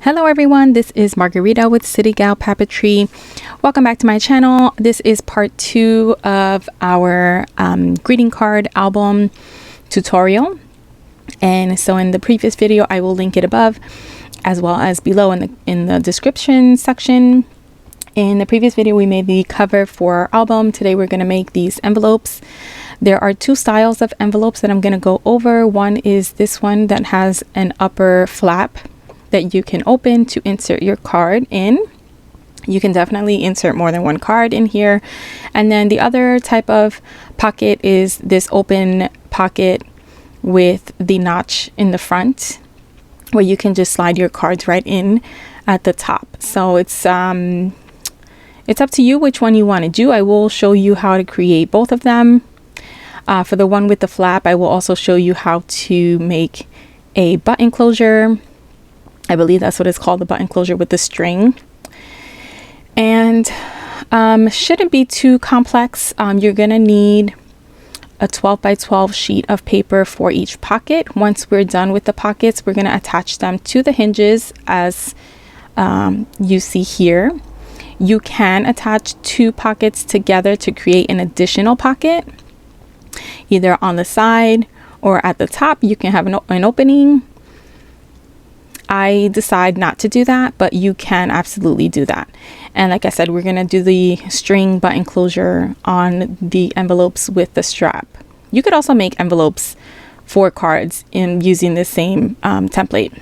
Hello everyone, this is Margarita with CityGal Papeterie. Welcome back to my channel. This is part 2 of our greeting card album tutorial. And so in the previous video, I will link it above as well as below in the description section. In the previous video, we made the cover for our album. Today we're going to make these envelopes. There are 2 styles of envelopes that I'm going to go over. One is this one that has an upper flap that you can open to insert your card in. You can definitely insert more than one card in here. And then the other type of pocket is this open pocket with the notch in the front where you can just slide your cards right in at the top. So it's up to you which one you want to do. I will show you how to create both of them. For the one with the flap, I will also show you how to make a button closure. I believe that's what it's called, the button closure with the string. And shouldn't be too complex. You're gonna need a 12 by 12 sheet of paper for each pocket. Once we're done with the pockets, we're gonna attach them to the hinges as you see here. You can attach 2 pockets together to create an additional pocket, either on the side or at the top. You can have an opening. I decide not to do that, but you can absolutely do that. And like I said, we're going to do the string button closure on the envelopes with the strap. You could also make envelopes for cards in using the same template.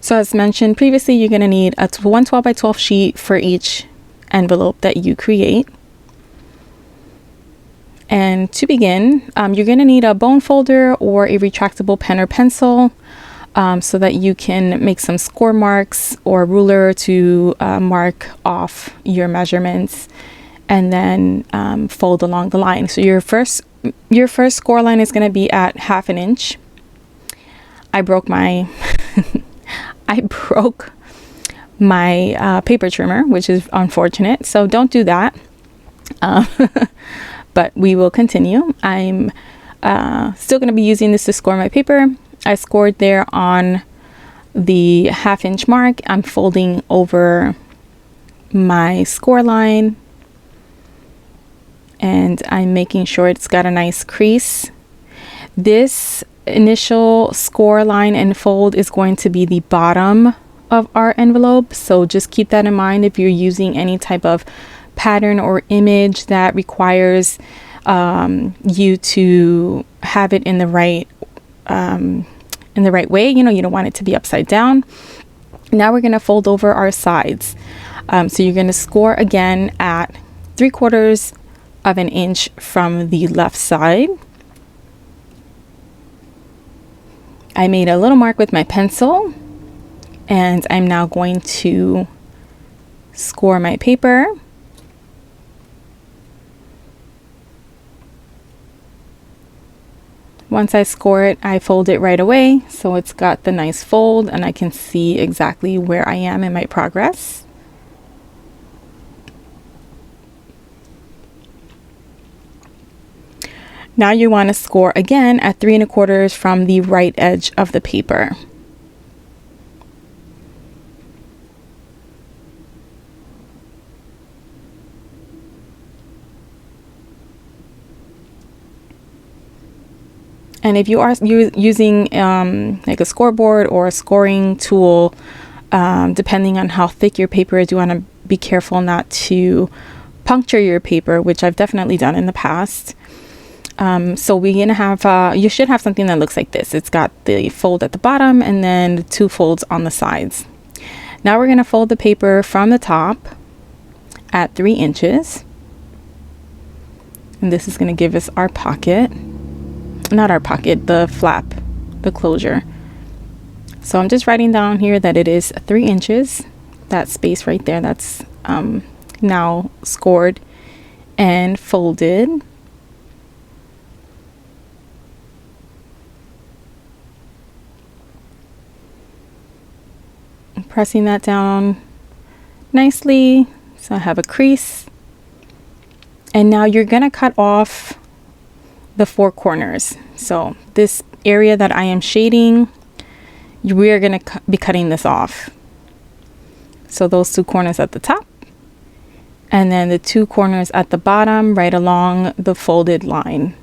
So as mentioned previously, you're going to need a 12 by 12 sheet for each envelope that you create. And to begin, you're going to need a bone folder or a retractable pen or pencil. So that you can make some score marks or ruler to mark off your measurements and then fold along the line. So your first score line is going to be at 1/2 inch. I broke my paper trimmer, which is unfortunate. So don't do that. But we will continue. I'm still going to be using this to score my paper. I scored there on the 1/2 inch mark. I'm folding over my score line and I'm making sure it's got a nice crease. This initial score line and fold is going to be the bottom of our envelope. So just keep that in mind if you're using any type of pattern or image that requires you to have it in the right way. You don't want it to be upside down. Now we're going to fold over our sides. So you're going to score again at 3/4 of an inch from the left side. I made a little mark with my pencil and I'm now going to score my paper. Once I score it, I fold it right away so it's got the nice fold and I can see exactly where I am in my progress. Now you want to score again at 3 1/4 from the right edge of the paper. And if you are using like a scoreboard or a scoring tool, depending on how thick your paper is, you want to be careful not to puncture your paper, which I've definitely done in the past. So we're going to have, you should have something that looks like this. It's got the fold at the bottom and then the 2 folds on the sides. Now we're going to fold the paper from the top at 3 inches. And this is going to give us our pocket. Not our pocket, the flap, the closure. So I'm just writing down here that it is 3 inches. That space right there, that's now scored and folded. I'm pressing that down nicely so I have a crease. And now you're gonna cut off the 4 corners. So this area that I am shading we are going to be cutting this off. So those two corners at the top, and then the two corners at the bottom right along the folded line.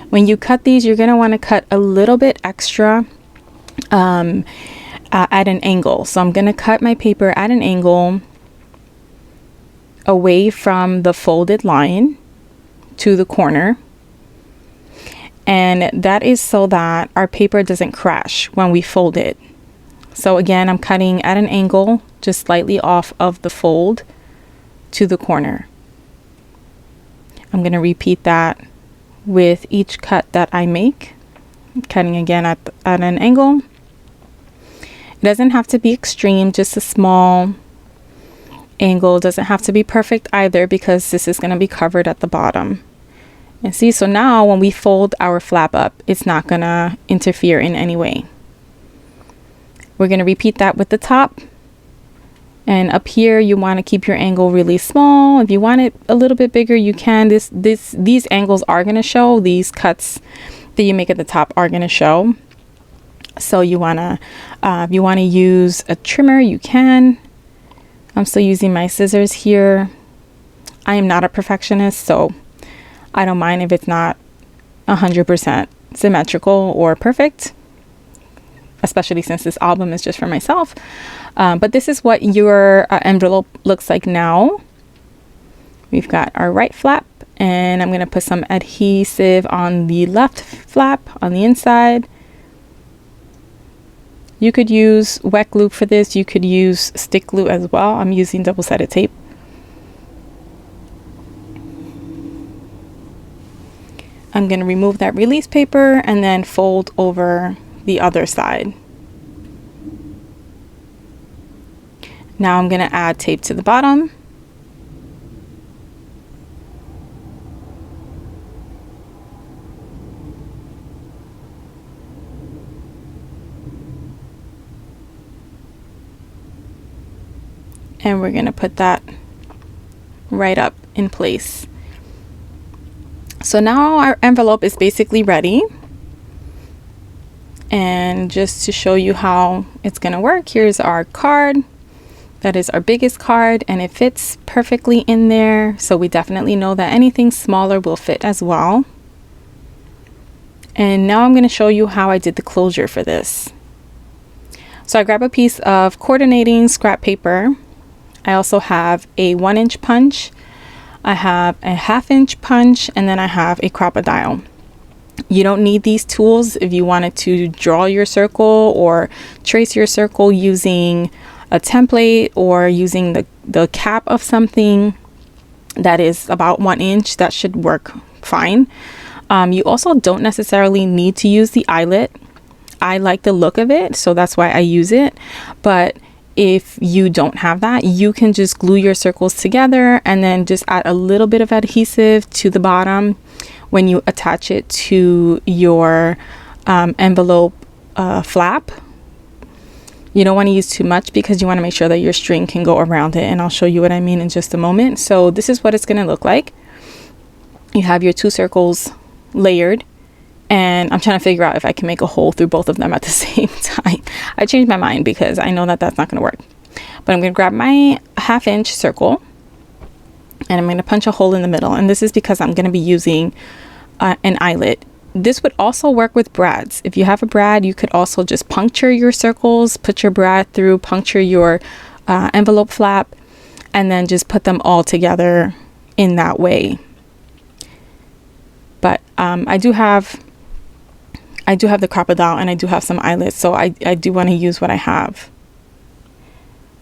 When you cut these, you're going to want to cut a little bit extra at an angle. So I'm going to cut my paper at an angle away from the folded line to the corner. And that is so that our paper doesn't crash when we fold it. So again, I'm cutting at an angle, just slightly off of the fold to the corner. I'm going to repeat that with each cut that I make. Cutting again at an angle. It doesn't have to be extreme, just a small angle. It doesn't have to be perfect either, because this is going to be covered at the bottom. And see, so now when we fold our flap up, it's not going to interfere in any way. We're going to repeat that with the top. And up here, you want to keep your angle really small. If you want it a little bit bigger, you can. These angles are going to show. These cuts that you make at the top are going to show. So you want to, if you want to use a trimmer, you can. I'm still using my scissors here. I am not a perfectionist, so I don't mind if it's not 100% symmetrical or perfect, especially since this album is just for myself. But this is what your envelope looks like now. We've got our right flap, and I'm going to put some adhesive on the left flap on the inside. You could use wet glue for this. You could use stick glue as well. I'm using double-sided tape. I'm going to remove that release paper and then fold over the other side. Now I'm going to add tape to the bottom. And we're going to put that right up in place. So now our envelope is basically ready. And just to show you how it's going to work, here's our card. That is our biggest card, and it fits perfectly in there. So we definitely know that anything smaller will fit as well. And now I'm going to show you how I did the closure for this. So I grab a piece of coordinating scrap paper. I also have a 1-inch punch. I have a 1/2-inch punch, and then I have a crocodile. You don't need these tools if you wanted to draw your circle or trace your circle using a template or using the cap of something that is about 1 inch. That should work fine. You also don't necessarily need to use the eyelet. I like the look of it, so that's why I use it. But if you don't have that, you can just glue your circles together and then just add a little bit of adhesive to the bottom when you attach it to your envelope flap. You don't want to use too much because you want to make sure that your string can go around it, and I'll show you what I mean in just a moment. So this is what it's going to look like. You have your two circles layered, and I'm trying to figure out if I can make a hole through both of them at the same time. I changed my mind because I know that that's not going to work. But I'm going to grab my 1/2-inch circle, and I'm going to punch a hole in the middle. And this is because I'm going to be using an eyelet. This would also work with brads. If you have a brad, you could also just puncture your circles, put your brad through, puncture your envelope flap, and then just put them all together in that way. But I do have the crocodile, and I do have some eyelets, so I do want to use what I have.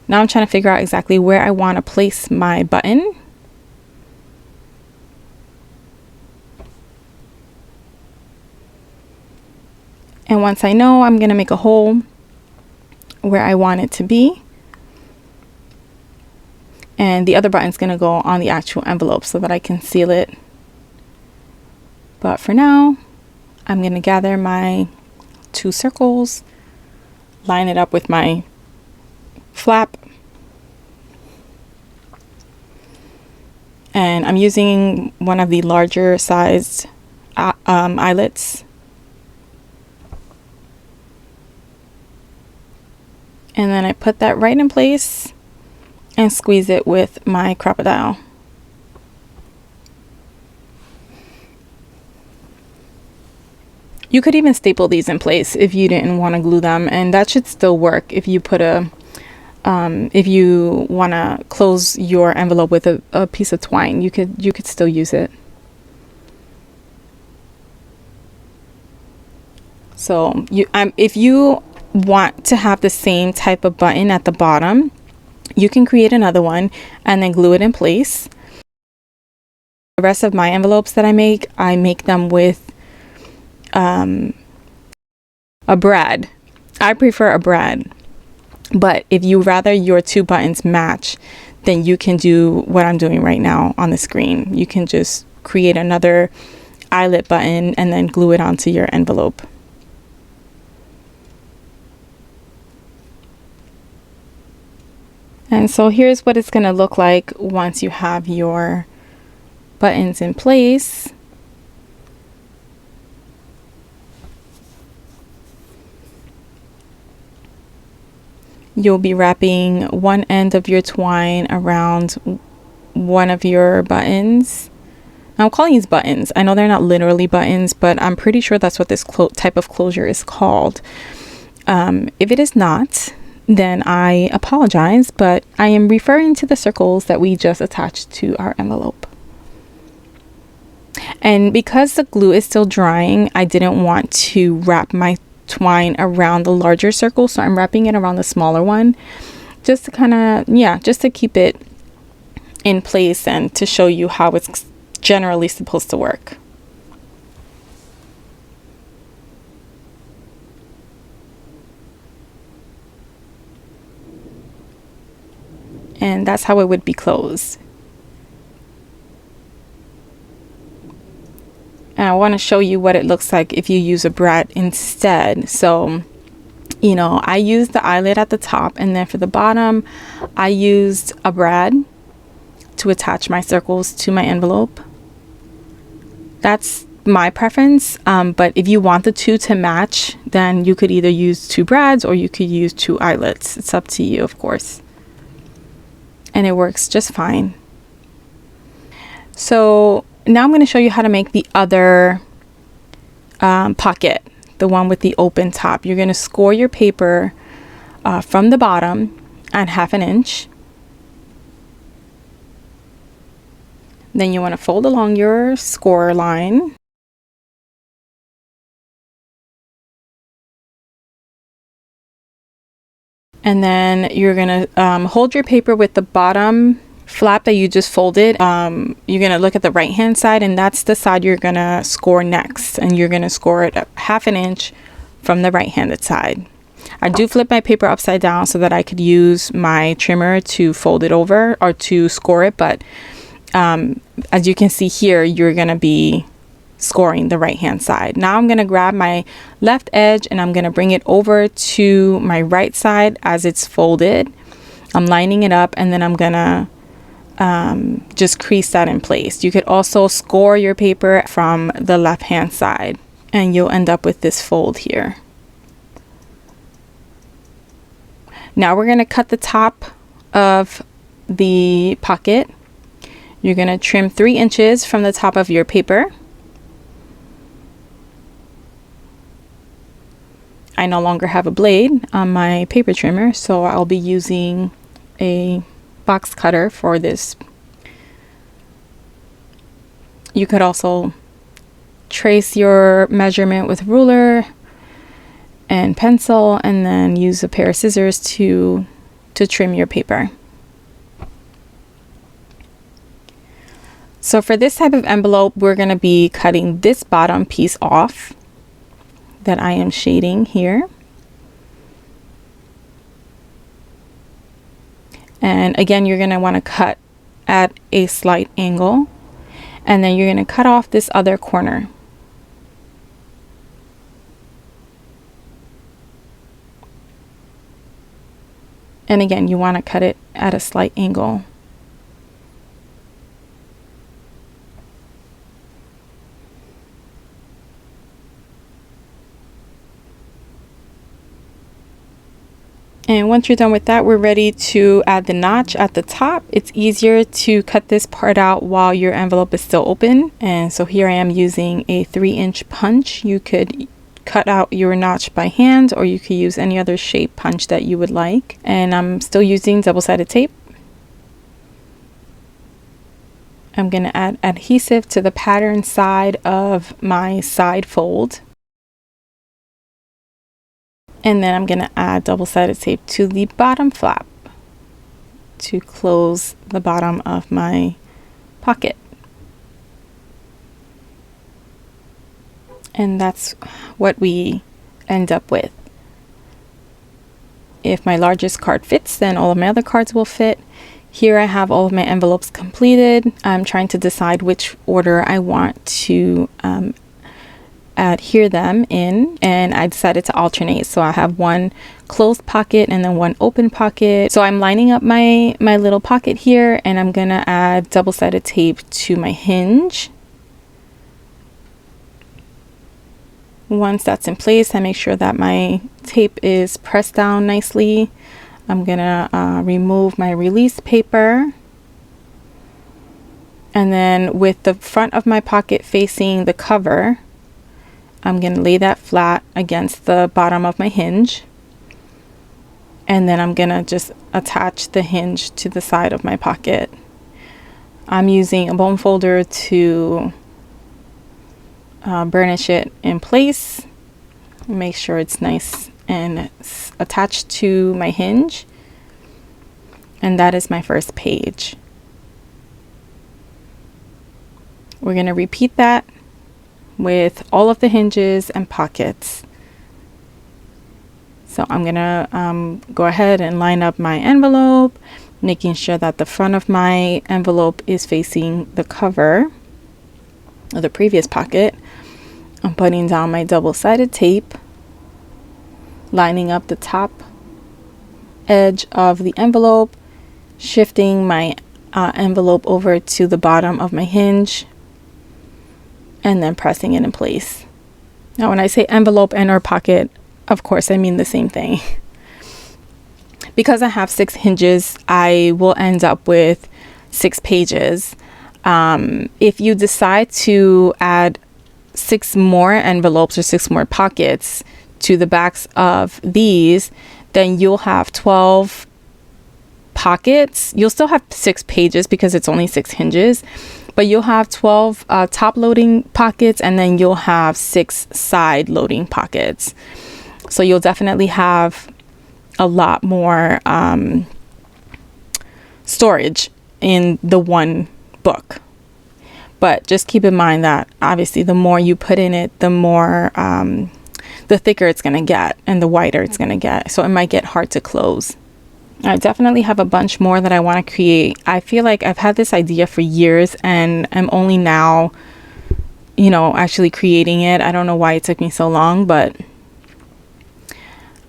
Now I'm trying to figure out exactly where I want to place my button. And once I know, I'm going to make a hole where I want it to be. And the other button's going to go on the actual envelope so that I can seal it. But for now, I'm going to gather my two circles, line it up with my flap. And I'm using one of the larger sized eyelets. And then I put that right in place and squeeze it with my crocodile. You could even staple these in place if you didn't want to glue them, and that should still work if you put if you want to close your envelope with a piece of twine. You could still use it. So if you want to have the same type of button at the bottom, you can create another one and then glue it in place. The rest of my envelopes that I make them with a brad. I prefer a brad, but if you rather your two buttons match, then you can do what I'm doing right now on the screen. You can just create another eyelet button and then glue it onto your envelope. And so here's what it's going to look like once you have your buttons in place. You'll be wrapping one end of your twine around one of your buttons. I'm calling these buttons. I know they're not literally buttons, but I'm pretty sure that's what this type of closure is called. If it is not, then I apologize, but I am referring to the circles that we just attached to our envelope. And because the glue is still drying, I didn't want to wrap my twine around the larger circle, so I'm wrapping it around the smaller one just to kind of, just to keep it in place and to show you how it's generally supposed to work. And that's how it would be closed. And I want to show you what it looks like if you use a brad instead. So, I used the eyelet at the top, and then for the bottom, I used a brad to attach my circles to my envelope. That's my preference. But if you want the two to match, then you could either use two brads or you could use two eyelets. It's up to you, of course. And it works just fine. So now I'm going to show you how to make the other pocket, the one with the open top. You're going to score your paper from the bottom at 1/2 inch. Then you want to fold along your score line. And then you're going to hold your paper with the bottom flap that you just folded. You're going to look at the right hand side, and that's the side you're going to score next. And you're going to score it at 1/2 inch from the right handed side. I do flip my paper upside down so that I could use my trimmer to fold it over or to score it. But as you can see here, you're going to be scoring the right hand side. Now I'm going to grab my left edge and I'm going to bring it over to my right side as it's folded. I'm lining it up, and then I'm going to just crease that in place. You could also score your paper from the left hand side, and you'll end up with this fold here. Now we're going to cut the top of the pocket. You're going to trim 3 inches from the top of your paper. I no longer have a blade on my paper trimmer, so I'll be using a box cutter for this. You could also trace your measurement with ruler and pencil, and then use a pair of scissors to trim your paper. So for this type of envelope, we're going to be cutting this bottom piece off that I am shading here. And again, you're going to want to cut at a slight angle, and then you're going to cut off this other corner. And again, you want to cut it at a slight angle. And once you're done with that, we're ready to add the notch at the top. It's easier to cut this part out while your envelope is still open. And so here I am using a 3-inch punch. You could cut out your notch by hand, or you could use any other shape punch that you would like. And I'm still using double-sided tape. I'm going to add adhesive to the pattern side of my side fold. And then I'm going to add double-sided tape to the bottom flap to close the bottom of my pocket. And that's what we end up with. If my largest card fits, then all of my other cards will fit. Here I have all of my envelopes completed. I'm trying to decide which order I want to adhere them in, and I decided to alternate. So I have one closed pocket and then one open pocket. So I'm lining up my little pocket here, and I'm gonna add double-sided tape to my hinge. Once that's in place, I make sure that my tape is pressed down nicely. I'm gonna remove my release paper, and then with the front of my pocket facing the cover, I'm gonna lay that flat against the bottom of my hinge, and then I'm gonna just attach the hinge to the side of my pocket. I'm using a bone folder to burnish it in place, make sure it's nice and attached to my hinge. And that is my first page. We're going to repeat that with all of the hinges and pockets. So I'm going to go ahead and line up my envelope, making sure that the front of my envelope is facing the cover of the previous pocket. I'm putting down my double-sided tape, lining up the top edge of the envelope, shifting my envelope over to the bottom of my hinge, and then pressing it in place. Now when I say envelope and or pocket, of course I mean the same thing. Because I have 6 hinges, I will end up with 6 pages. If you decide to add 6 more envelopes or 6 more pockets to the backs of these, then you'll have 12 pockets. You'll still have 6 pages because it's only 6 hinges, but you'll have 12 top loading pockets, and then you'll have 6 side loading pockets. So you'll definitely have a lot more storage in the one book. But just keep in mind that obviously the more you put in it, the more the thicker it's going to get and the wider it's going to get. So it might get hard to close. I definitely have a bunch more that I want to create. I feel like I've had this idea for years and I'm only now, actually creating it. I don't know why it took me so long, but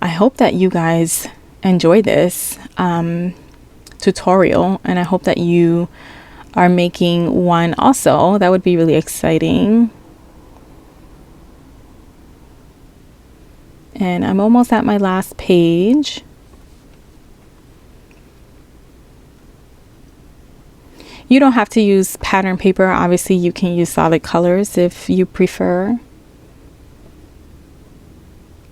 I hope that you guys enjoy this tutorial, and I hope that you are making one also. That would be really exciting. And I'm almost at my last page. You don't have to use pattern paper. Obviously, you can use solid colors if you prefer.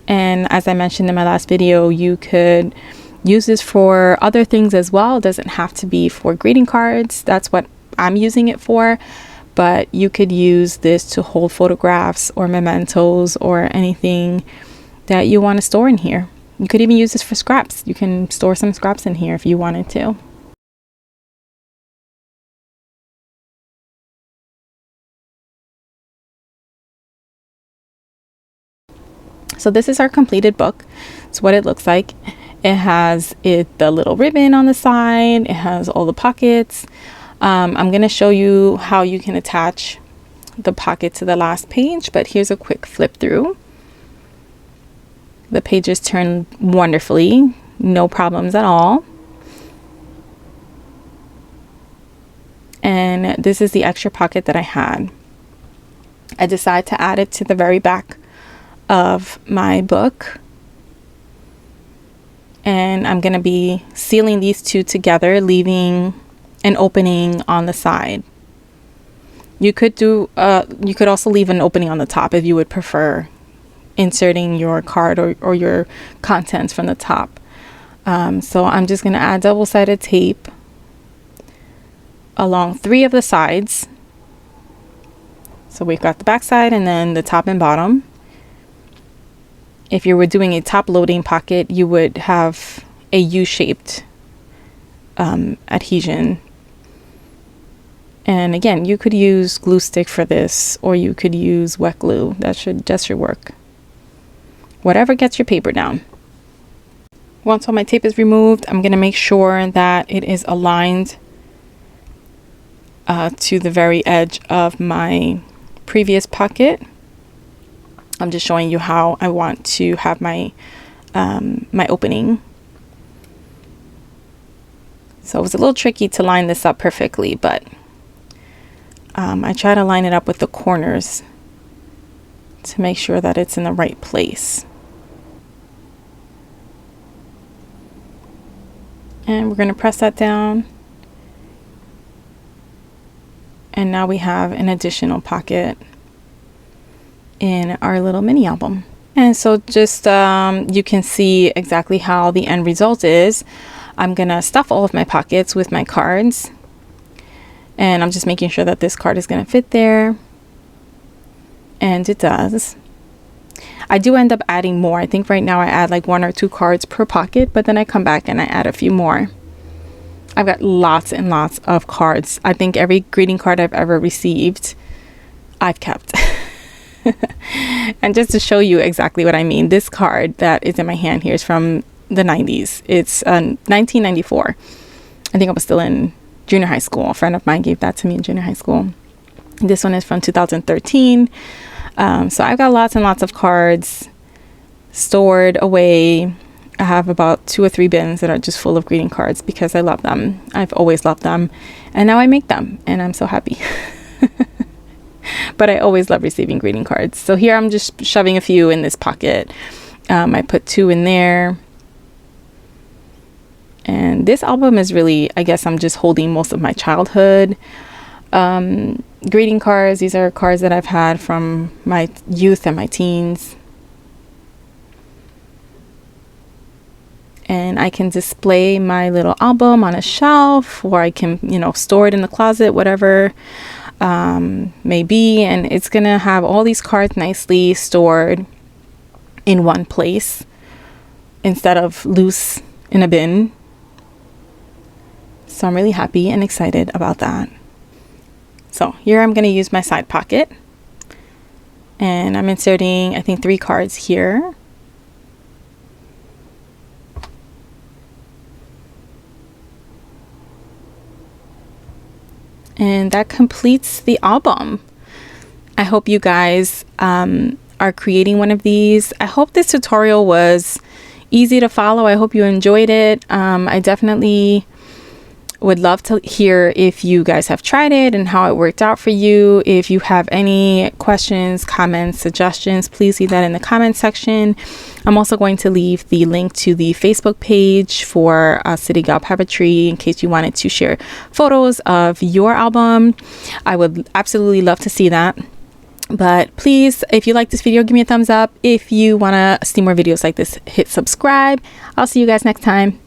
And as I mentioned in my last video, you could use this for other things as well. It doesn't have to be for greeting cards. That's what I'm using it for. But you could use this to hold photographs or mementos or anything that you want to store in here. You could even use this for scraps. You can store some scraps in here if you wanted to. So this is our completed book. It's what it looks like. It has the little ribbon on the side. It has all the pockets. I'm going to show you how you can attach the pocket to the last page, but here's a quick flip through. The pages turn wonderfully, no problems at all. And this is the extra pocket that I had. I decided to add it to the very back of my book. and I'm going to be sealing these two together, leaving an opening on the side. You could also leave an opening on the top if you would prefer inserting your card or your contents from the top. So I'm just going to add double-sided tape along 3 of the sides. So we've got the back side and then the top and bottom. If you were doing a top loading pocket, you would have a U-shaped adhesion. And again, you could use glue stick for this, or you could use wet glue. That should work. Whatever gets your paper down. Once all my tape is removed, I'm going to make sure that it is aligned to the very edge of my previous pocket. I'm just showing you how I want to have my my opening. So it was a little tricky to line this up perfectly, but I try to line it up with the corners to make sure that it's in the right place. And we're going to press that down. And now we have an additional pocket in our little mini album. And so just you can see exactly how the end result is. I'm going to stuff all of my pockets with my cards. And I'm just making sure that this card is going to fit there. And it does. I do end up adding more. I think right now I add like 1 or 2 cards per pocket, but then I come back and I add a few more. I've got lots and lots of cards. I think every greeting card I've ever received, I've kept. And just to show you exactly what I mean, this card that is in my hand here is from the 90s. It's 1994. I think I was still in junior high school. A friend of mine gave that to me in junior high school. This one is from 2013. So I've got lots and lots of cards stored away. I have about 2 or 3 bins that are just full of greeting cards because I love them. I've always loved them. And now I make them and I'm so happy. But I always love receiving greeting cards. So here I'm just shoving a few in this pocket. I put 2 in there. And this album is really, I guess I'm just holding most of my childhood greeting cards. These are cards that I've had from my youth and my teens. And I can display my little album on a shelf, or I can, store it in the closet, whatever may be. And it's going to have all these cards nicely stored in one place instead of loose in a bin. So I'm really happy and excited about that. So here I'm going to use my side pocket. And I'm inserting, I think, 3 cards here. And that completes the album. I hope you guys are creating one of these. I hope this tutorial was easy to follow. I hope you enjoyed it. I definitely would love to hear if you guys have tried it and how it worked out for you. If you have any questions, comments, suggestions, please leave that in the comment section. I'm also going to leave the link to the Facebook page for CityGal Papeterie in case you wanted to share photos of your album. I would absolutely love to see that. But please, if you like this video, give me a thumbs up. If you want to see more videos like this, hit subscribe. I'll see you guys next time.